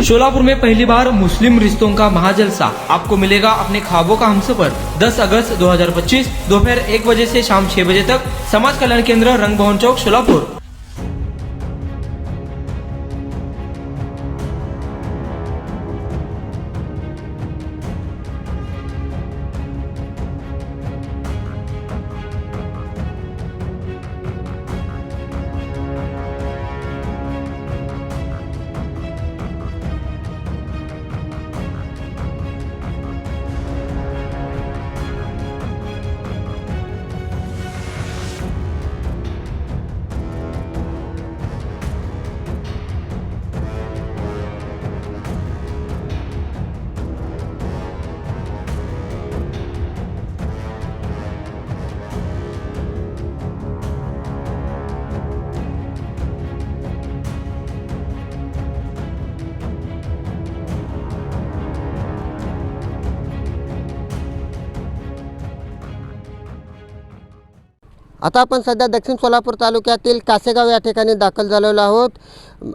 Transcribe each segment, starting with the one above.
शोलापुर में पहली बार मुस्लिम रिश्तों का महाजलसा, आपको मिलेगा अपने ख्वाबों का हमसफर। 10 अगस्त 2025 दोपहर 1 बजे से शाम 6 बजे तक, समाज कल्याण केंद्र, रंग भवन चौक, शोलापुर। आता आपण सध्या दक्षिण सोलापूर तालुक्यातील कासेगाव या ठिकाणी दाखल झालेलो आहोत।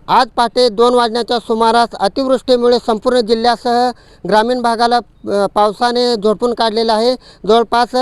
आज पहाटे 2 वाजण्याच्या सुमारास अतिवृष्टीमुळे संपूर्ण जिल्ह्यासह ग्रामीण भागाला पावसाने झोडपून काढलेला आहे। जवळपास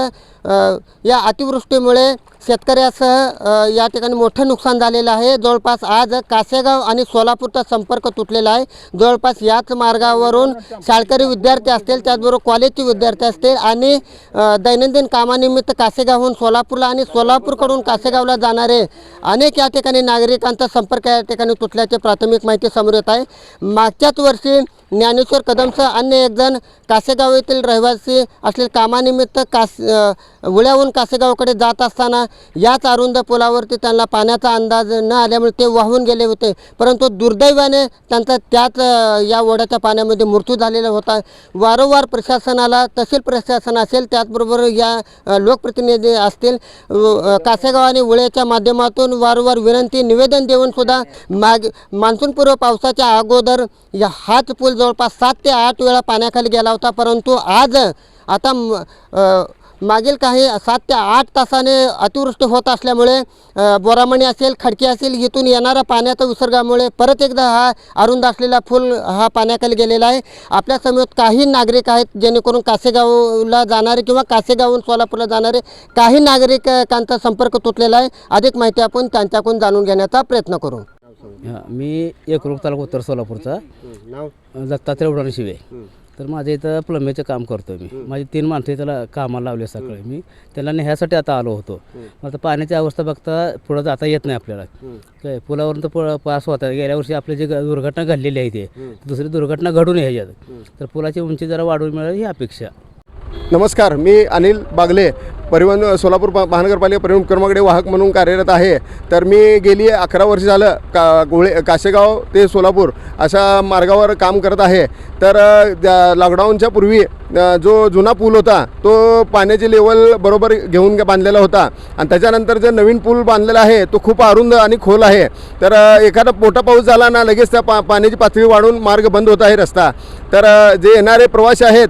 या अतिवृष्टीमुळे शेतकऱ्यासह या ठिकाणी मोठं नुकसान झालेलं आहे। जवळपास आज कासेगाव आणि सोलापूरचा संपर्क तुटलेला आहे। जवळपास याच मार्गावरून शाळकरी विद्यार्थी असतील, त्याचबरोबर कॉलेजचे विद्यार्थी असतील आणि दैनंदिन कामानिमित्त कासेगावहून सोलापूरला आणि सोलापूरकडून कासेगावला जाणारे अनेक या ठिकाणी नागरिकांचा संपर्क या ठिकाणी तुटल्याची प्राथमिक माहिती समोर येत आहे। मागच्याच वर्षी ज्ञानेश्वर कदमसह अन्य एक जण कासेगाव येथील रहिवासी असलेले कामानिमित्त वळ्याहून कासेगावकडे जात असताना याच अरुंद पुलावरती त्यांना पाण्याचा अंदाज न आल्यामुळे ते वाहून गेले होते, परंतु दुर्दैवाने त्यांचा त्याच या ओढ्याच्या पाण्यामध्ये मृत्यू झालेला होता। वारंवार प्रशासनाला, तहसील प्रशासन असेल, त्याचबरोबर या लोकप्रतिनिधी असतील, कासेगाव आणि वळ्याच्या माध्यमातून वारंवार विनंती निवेदन देऊन सुद्धा मान्सूनपूर्व पावसाच्या अगोदर हाच पूल जवळपास 7 ते 8 वेळा पाण्याखाली गेला होता, परंतु आज आता मागील काही 7 ते 8 तासाने अतिवृष्टी होत असल्यामुळे बोरामणी असेल, खडकी असेल, इथून येणारा पाण्याच्या विसर्गामुळे परत एकदा हा अरुंद असलेला पूल हा पाण्याखाली गेलेला आहे। आपल्या समोर काही नागरिक आहेत जेणेकरून कासेगावला जाणारे किंवा कासेगावहून सोलापूरला जाणारे काही नागरिकांचा संपर्क तुटलेला आहे। अधिक माहिती आपण त्यांच्याकडून जाणून घेण्याचा प्रयत्न करू। मी एकरूप तालुका उत्तर सोलापूरचा नाव दत्तात्रय उडाणी शिवे। तर माझ्या इथं प्लंबिंगचं काम करतो मी। माझी 3 माणसं त्याला कामाला लावले सकाळी। मी त्याला नेण्यासाठी आता आलो होतो। आता पाण्याची अवस्था बघता पुढं जाता येत नाही आपल्याला। काय पुलावरून तर पास होता। गेल्या वर्षी आपली जी दुर्घटना घडलेली आहे ते दुसरी दुर्घटना घडू नये ह्याच्यात, तर पुलाची उंची जरा वाढवून मिळेल ही अपेक्षा। नमस्कार, मी अनिल बागले, परिवहन सोलापूर महानगरपालिका परिवहन उपक्रमाकडे वाहक म्हणून कार्यरत आहे। तर मी गेली 11 वर्ष झालं कासेगाव ते सोलापूर अशा मार्गावर काम करत आहे। तर लॉकडाऊनच्या पूर्वी जो जुना पूल होता तो पाण्याची लेवल बरोबर घेऊन बांधलेला होता आणि त्याच्यानंतर जे नवीन पूल बांधलेला आहे तो खूप अरुंद आणि खोल आहे। तर एखादा मोठा पाऊस झाला ना लगेच त्या पाण्याची पातळी वाढून मार्ग बंद होत आहे रस्ता। तर जे येणारे प्रवासी आहेत,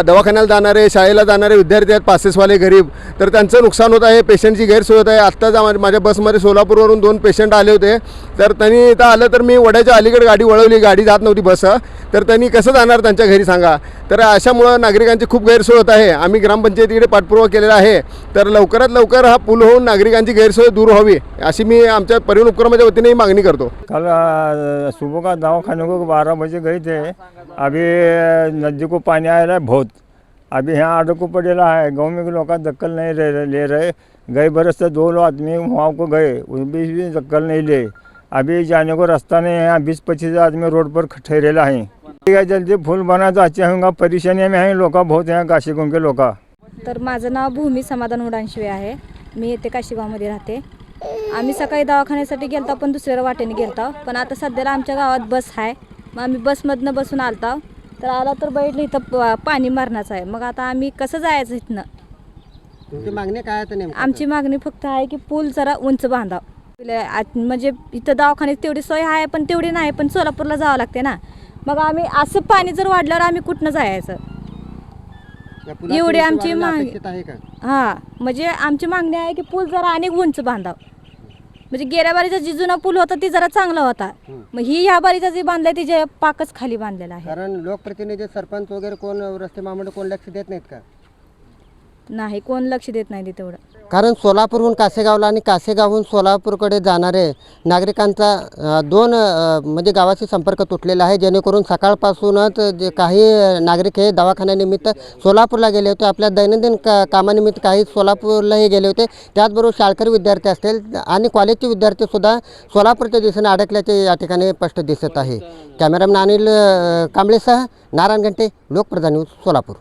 दवाखान्याला जाणारे, शाळेला जाणारे विद्यार्थी आहेत, पासेसवाले गरीब, तर त्यांचं नुकसान होत आहे, पेशंटची गैरसोय होत आहे। आत्ताच माझ्या बसमध्ये सोलापूरवरून 2 पेशंट आले होते। तर त्यांनी इथं आलं तर मी वड्याच्या अलीकडे गाडी वळवली, गाडी जात नव्हती बस। तर त्यांनी कसं जाणार त्यांच्या घरी सांगा। तर अशामुळं नागरिकांची खूप गैरसोय होत आहे। आम्ही ग्रामपंचायतीकडे पाठपुरावा केलेला आहे। तर लवकरात लवकर हा पूल होऊन नागरिकांची गैरसोय दूर व्हावी अशी मी आमच्या परिवहन उपक्रमाच्या वतीने मागणी करतो। कल सुबह का दवाखाने को 12 बजे गए थे। अभी नदी को पानी आ रहा है बहुत। अभी यहाँ आडो को पड़ेला है। गाँव में लोग दखल नहीं ले रहे। गए बरस से 2 आदमी वहाँ को गए, उन भी दखल नहीं ले। अभी जाने को रास्ता नहीं है। यहाँ 20-25 आदमी रोड पर ठहरेला है। ठीक है, जल्दी फुल बना तो अच्छे होंगे। परेशानी में हैं लोग बहुत, यहाँ काशीगाव के लोग। तर माझं नाव भूमी समाधान उडाणशिवे आहे। मी येथे काशीगावमध्ये राहते। आम्ही सकाळी दवाखान्यासाठी गेलतो, पण दुसऱ्या वाटेने गेलतो, पण आता सध्याला आमच्या गावात बस आहे। मग आम्ही बसमधनं बसून आलतो, तर आला तर बैठलं इथं पाणी मारण्याचं आहे। मग आता आम्ही कसं जायचं इथनं? तुमची मागणी काय आहे? आमची मागणी फक्त आहे की पूल जरा उंच बांधाव। म्हणजे इथं दवाखान्यात तेवढी सोय आहे पण तेवढी नाही, पण सोलापूरला जावं लागते ना। मग आम्ही असं पाणी जर वाढल्यावर आम्ही कुठनं जायचं? एवढी आमची मागणी आहे का? हां, म्हणजे आमची मागणी आहे की पूल जरा अनेक उंच बांधाव। म्हणजे गेल्या बारीचा जी जुना पूल होता ती जरा चांगला होता, मग ही ह्या बारीचा जी बांधलाय ती जे पाकच खाली बांधलेला आहे. कारण लोकप्रतिनिधी सरपंच वगैरे कोण रस्ते महामंडळ कोण लक्ष देत नाहीत का? नाही, कोण लक्ष देत नाही तेवढं. कारण सोलापूरहून कासेगावला आणि कासेगावहून सोलापूरकडे जाणारे नागरिकांचा दोन म्हणजे गावाशी संपर्क तुटलेला आहे, जेणेकरून सकाळपासूनच जे काही नागरिक हे दवाखान्यानिमित्त सोलापूरला गेले होते, आपल्या दैनंदिन कामानिमित्त काही सोलापूरलाही गेले होते. त्याचबरोबर शाळकरी विद्यार्थी असतील आणि कॉलेजचे विद्यार्थीसुद्धा सोलापूरच्या दिशेने अडकल्याचे या ठिकाणी स्पष्ट दिसत आहे. कॅमेरामॅन अनिल कांबळेसह नारायण घंटे, लोकप्रधान न्यूज, सोलापूर.